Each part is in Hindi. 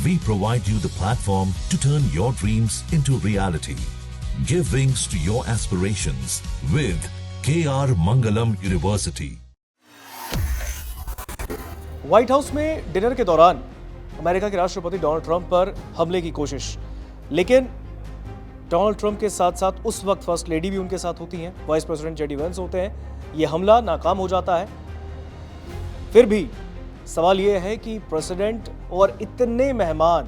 we provide you the platform to turn your dreams into reality. Give wings to your aspirations with KR Mangalam University. White house में डिनर के दौरान अमेरिका के राष्ट्रपति डोनाल्ड ट्रंप पर हमले की कोशिश, लेकिन डोनाल्ड ट्रंप के साथ साथ उस वक्त फर्स्ट लेडी भी उनके साथ होती हैं, वाइस प्रेसिडेंट जेडी वेंस होते हैं। ये हमला नाकाम हो जाता है। फिर भी सवाल यह है कि प्रेसिडेंट और इतने मेहमान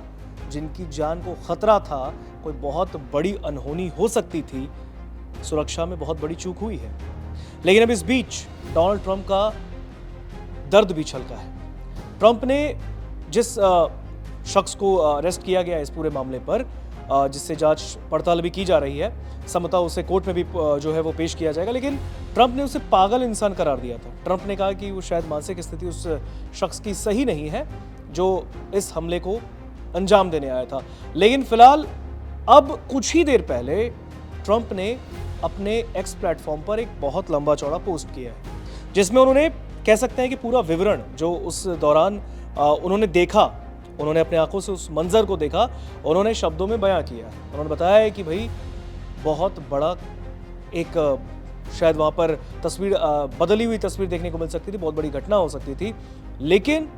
जिनकी जान को खतरा था, कोई बहुत बड़ी अनहोनी हो सकती थी, सुरक्षा में बहुत बड़ी चूक हुई है। लेकिन अब इस बीच डोनाल्ड ट्रंप का दर्द भी छलका है। ट्रंप ने जिस शख्स को अरेस्ट किया गया इस पूरे मामले पर, जिससे जांच पड़ताल भी की जा रही है, संभवतः उसे कोर्ट में भी जो है वो पेश किया जाएगा, लेकिन ट्रंप ने उसे पागल इंसान करार दिया था। ट्रंप ने कहा कि वो शायद मानसिक स्थिति उस शख्स की सही नहीं है जो इस हमले को अंजाम देने आया था। लेकिन फिलहाल अब कुछ ही देर पहले ट्रंप ने अपने एक्स प्लेटफॉर्म पर एक बहुत लंबा चौड़ा पोस्ट किया है, जिसमें उन्होंने कह सकते हैं कि पूरा विवरण जो उस दौरान उन्होंने देखा, उन्होंने अपने आंखों से उस मंजर को देखा, उन्होंने शब्दों में बयां किया। उन्होंने बताया है कि भाई बहुत बड़ा एक शायद वहाँ पर तस्वीर, बदली हुई तस्वीर देखने को मिल सकती थी, बहुत बड़ी घटना हो सकती थी। लेकिन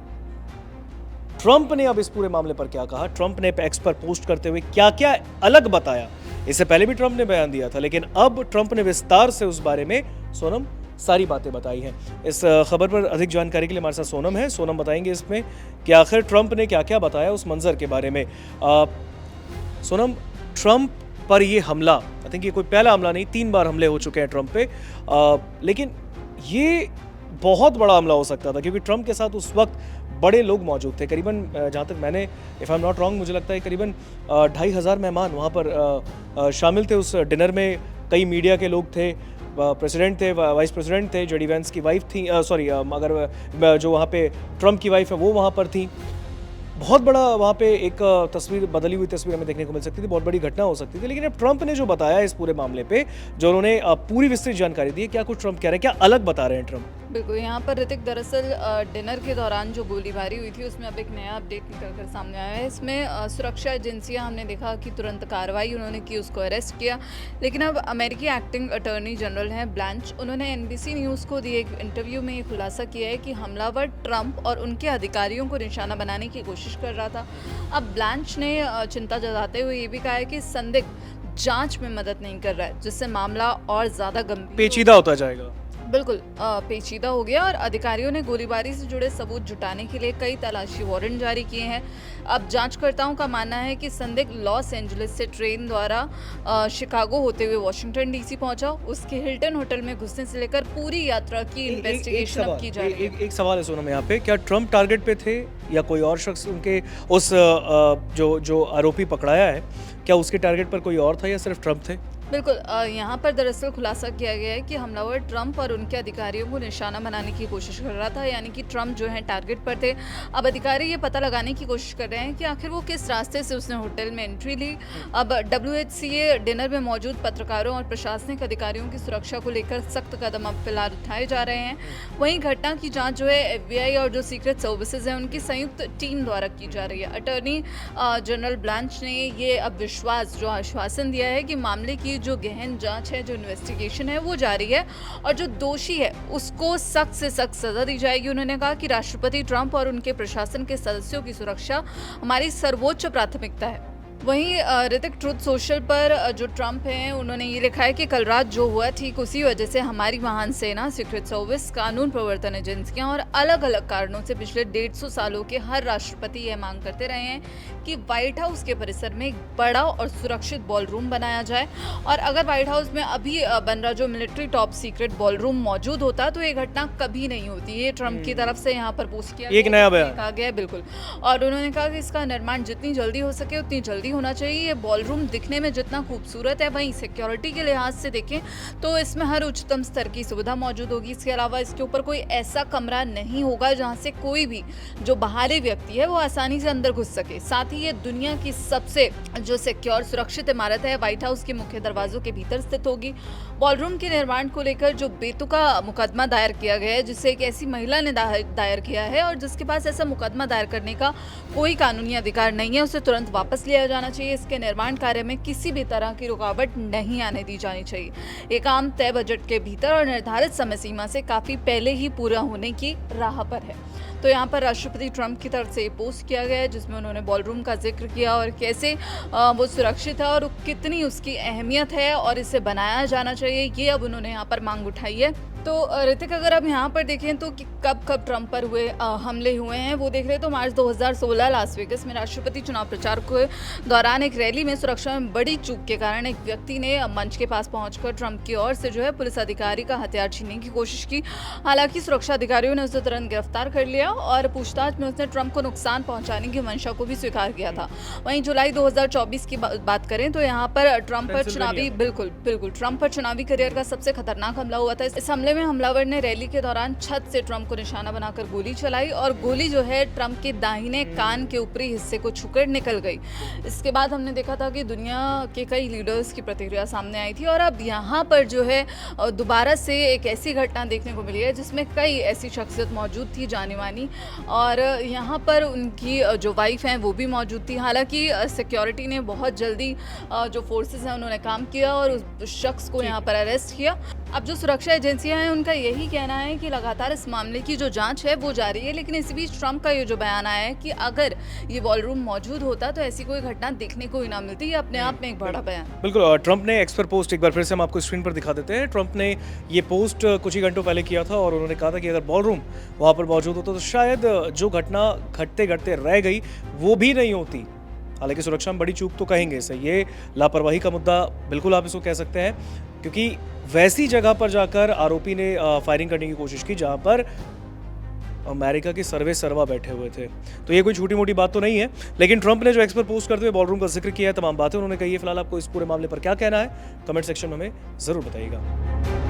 ट्रंप ने अब इस पूरे मामले पर क्या कहा, ट्रंप ने एक्स पर पोस्ट करते हुए क्या क्या अलग बताया, इससे पहले भी ट्रंप ने बयान दिया था, लेकिन अब ट्रंप ने विस्तार से उस बारे में सोनम सारी बातें बताई हैं। इस खबर पर अधिक जानकारी के लिए हमारे साथ सोनम है। सोनम बताएंगे इसमें कि आखिर ट्रंप ने क्या क्या बताया उस मंजर के बारे में। सोनम, ट्रंप पर ये हमला, आई थिंक ये कोई पहला हमला नहीं, 3 बार हमले हो चुके हैं ट्रंप पे, लेकिन ये बहुत बड़ा हमला हो सकता था क्योंकि ट्रंप के साथ उस वक्त बड़े लोग मौजूद थे। करीबन जहाँ तक मैंने, if I am not wrong, मुझे लगता है करीबन 2500 मेहमान वहाँ पर शामिल थे उस डिनर में। कई मीडिया के लोग थे, प्रेसिडेंट थे, वाइस प्रेसिडेंट थे, जेडी वेंस की वाइफ थी, अगर जो वहाँ पे ट्रंप की वाइफ है वो वहाँ पर थी। बहुत बड़ा वहाँ पे एक तस्वीर, बदली हुई तस्वीर हमें देखने को मिल सकती थी, बहुत बड़ी घटना हो सकती थी। लेकिन अब ट्रंप ने जो बताया इस पूरे मामले पे, जो उन्होंने पूरी विस्तृत जानकारी दी है, क्या कुछ ट्रंप कह रहे हैं, क्या अलग बता रहे हैं ट्रंप? बिल्कुल, यहाँ पर ऋतिक, दरअसल डिनर के दौरान जो गोलीबारी हुई थी उसमें अब एक नया अपडेट निकल कर सामने आया है। इसमें सुरक्षा एजेंसियां, हमने देखा कि तुरंत कार्रवाई उन्होंने की, उसको अरेस्ट किया। लेकिन अब अमेरिकी एक्टिंग अटॉर्नी जनरल हैं ब्लांच, उन्होंने NBC न्यूज़ को दिए एक इंटरव्यू में ये खुलासा किया है कि हमलावर ट्रंप और उनके अधिकारियों को निशाना बनाने की कोशिश कर रहा था। अब ब्लांच ने चिंता जताते हुए ये भी कहा है कि संदिग्ध जांच में मदद नहीं कर रहा है, जिससे मामला और ज़्यादा गंभीर, पेचीदा होता जाएगा। बिल्कुल पेचीदा हो गया। और अधिकारियों ने गोलीबारी से जुड़े सबूत जुटाने के लिए कई तलाशी वारंट जारी किए हैं। अब जांचकर्ताओं का मानना है कि संदिग्ध लॉस एंजलिस से ट्रेन द्वारा शिकागो होते हुए वॉशिंगटन DC पहुंचा। उसके हिल्टन होटल में घुसने से लेकर पूरी यात्रा की इन्वेस्टिगेशन अब की जा रही है। एक सवाल है सोनम यहाँ पे, क्या ट्रंप टारगेट पे थे या कोई और शख्स उनके उस जो आरोपी पकड़ाया है, क्या उसके टारगेट पर कोई और था या सिर्फ ट्रंप थे? बिल्कुल, यहाँ पर दरअसल खुलासा किया गया है कि हमलावर ट्रंप और उनके अधिकारियों को निशाना बनाने की कोशिश कर रहा था, यानी कि ट्रंप जो है टारगेट पर थे। अब अधिकारी ये पता लगाने की कोशिश कर रहे हैं कि आखिर वो किस रास्ते से उसने होटल में एंट्री ली। अब WHCA डिनर में मौजूद पत्रकारों और प्रशासनिक अधिकारियों की सुरक्षा को लेकर सख्त कदम अब फिलहाल उठाए जा रहे हैं। वहीं घटना की जाँच जो है FBI और जो सीक्रेट सर्विसेज हैं उनकी संयुक्त टीम द्वारा की जा रही है। अटॉर्नी जनरल ब्लांच ने ये अब विश्वास, जो आश्वासन दिया है कि मामले की जो गहन जांच है, जो इन्वेस्टिगेशन है वो जारी है और जो दोषी है उसको सख्त से सख्त सजा दी जाएगी। उन्होंने कहा कि राष्ट्रपति ट्रंप और उनके प्रशासन के सदस्यों की सुरक्षा हमारी सर्वोच्च प्राथमिकता है। वहीं ऋतिक, ट्रुथ सोशल पर जो ट्रंप हैं उन्होंने ये लिखा है कि कल रात जो हुआ ठीक उसी वजह से हमारी महान सेना, सीक्रेट सर्विस, कानून प्रवर्तन एजेंसियां और अलग अलग कारणों से पिछले 150 सालों के हर राष्ट्रपति यह मांग करते रहे हैं कि व्हाइट हाउस के परिसर में एक बड़ा और सुरक्षित बॉलरूम बनाया जाए। और अगर व्हाइट हाउस में अभी बन रहा जो मिलिट्री टॉप सीक्रेट बॉलरूम मौजूद होता तो ये घटना कभी नहीं होती। ये ट्रंप की तरफ से यहाँ पर पोस्ट किया एक नया बयान कहा गया है। बिल्कुल, और उन्होंने कहा कि इसका निर्माण जितनी जल्दी हो सके उतनी जल्दी रेडी होना चाहिए। ये बॉलरूम दिखने में जितना खूबसूरत है, वहीं सिक्योरिटी के लिहाज से देखें तो इसमें हर उच्चतम स्तर की सुविधा मौजूद होगी। इसके अलावा इसके ऊपर कोई ऐसा कमरा नहीं होगा जहां से कोई भी जो बाहरी व्यक्ति है वो आसानी से अंदर घुस सके। साथ ही ये दुनिया की सबसे जो सिक्योर सुरक्षित इमारत है व्हाइट हाउस के मुख्य दरवाजों के भीतर स्थित होगी। बॉलरूम के निर्माण को लेकर जो बेतुका मुकदमा दायर किया गया है, जिसे एक ऐसी महिला ने दायर किया है और जिसके पास ऐसा मुकदमा दायर करने का कोई कानूनी अधिकार नहीं है, उसे तुरंत वापस लिया जाना चाहिए। इसके निर्माण कार्य में किसी भी तरह की रुकावट नहीं आने दी जानी चाहिए। ये काम तय बजट के भीतर और निर्धारित समय सीमा से काफी पहले ही पूरा होने की राह पर है। तो यहाँ पर राष्ट्रपति ट्रंप की तरफ से पोस्ट किया गया है जिसमें उन्होंने बॉलरूम का जिक्र किया और कैसे वो सुरक्षित है और कितनी उसकी अहमियत है और इसे बनाया जाना चाहिए, ये अब उन्होंने यहाँ पर मांग उठाई है। तो ऋतिक, अगर आप यहाँ पर देखें तो कि कब कब ट्रंप पर हुए हमले हुए हैं वो देख रहे तो मार्च 2016 लास वेगस में राष्ट्रपति चुनाव प्रचार के दौरान एक रैली में सुरक्षा में बड़ी चूक के कारण एक व्यक्ति ने मंच के पास पहुंचकर ट्रंप की ओर से जो है पुलिस अधिकारी का हथियार छीनने की कोशिश की। हालांकि सुरक्षा अधिकारियों ने उसे तुरंत गिरफ्तार कर लिया और पूछताछ में उसने ट्रंप को नुकसान पहुंचाने की मंशा को भी स्वीकार किया था। वहीं जुलाई 2024 की बात करें तो यहाँ पर ट्रंप पर चुनावी ट्रंप पर चुनावी करियर का सबसे खतरनाक हमला हुआ था। इस हमले में हमलावर ने रैली के दौरान छत से ट्रंप को निशाना बनाकर गोली चलाई और गोली जो है ट्रंप के दाहिने कान के ऊपरी हिस्से को छूकर निकल गई। इसके बाद हमने देखा था कि दुनिया के कई लीडर्स की प्रतिक्रिया सामने आई थी और अब यहाँ पर जो है दोबारा से एक ऐसी घटना देखने को मिली है जिसमें कई ऐसी शख्सियत मौजूद थी जानी मानी और यहाँ पर उनकी जो वाइफ हैं वो भी मौजूद थी। हालांकि सिक्योरिटी ने बहुत जल्दी जो फोर्सेस हैं उन्होंने काम किया और उस शख्स को यहाँ पर अरेस्ट किया। अब जो सुरक्षा एजेंसियां हैं उनका यही कहना है कि लगातार इस मामले की जो जांच है वो जारी है, लेकिन इसी बीच ट्रंप का ये जो बयान आया है कि अगर ये बॉलरूम मौजूद होता तो ऐसी कोई घटना देखने को ही ना मिलती, ये अपने आप में एक बड़ा बयान। बिल्कुल, ट्रंप ने एक्स पर पोस्ट एक बार फिर से हम आपको स्क्रीन पर दिखा देते हैं। ट्रंप ने ये पोस्ट कुछ ही घंटों पहले किया था और उन्होंने कहा था कि अगर बॉलरूम वहाँ पर मौजूद होता तो शायद जो घटना घटते घटते रह गई वो भी नहीं होती। हालांकि सुरक्षा में बड़ी चूक तो कहेंगे इसे, ये लापरवाही का मुद्दा बिल्कुल आप इसको कह सकते हैं, क्योंकि वैसी जगह पर जाकर आरोपी ने फायरिंग करने की कोशिश की जहां पर अमेरिका के सर्वे सर्वा बैठे हुए थे। तो ये कोई छोटी मोटी बात तो नहीं है, लेकिन ट्रंप ने जो एक्स पर पोस्ट करते हुए बॉलरूम का जिक्र किया है, तमाम बातें उन्होंने कही है। फिलहाल आपको इस पूरे मामले पर क्या कहना है कमेंट सेक्शन में हमें ज़रूर बताइएगा।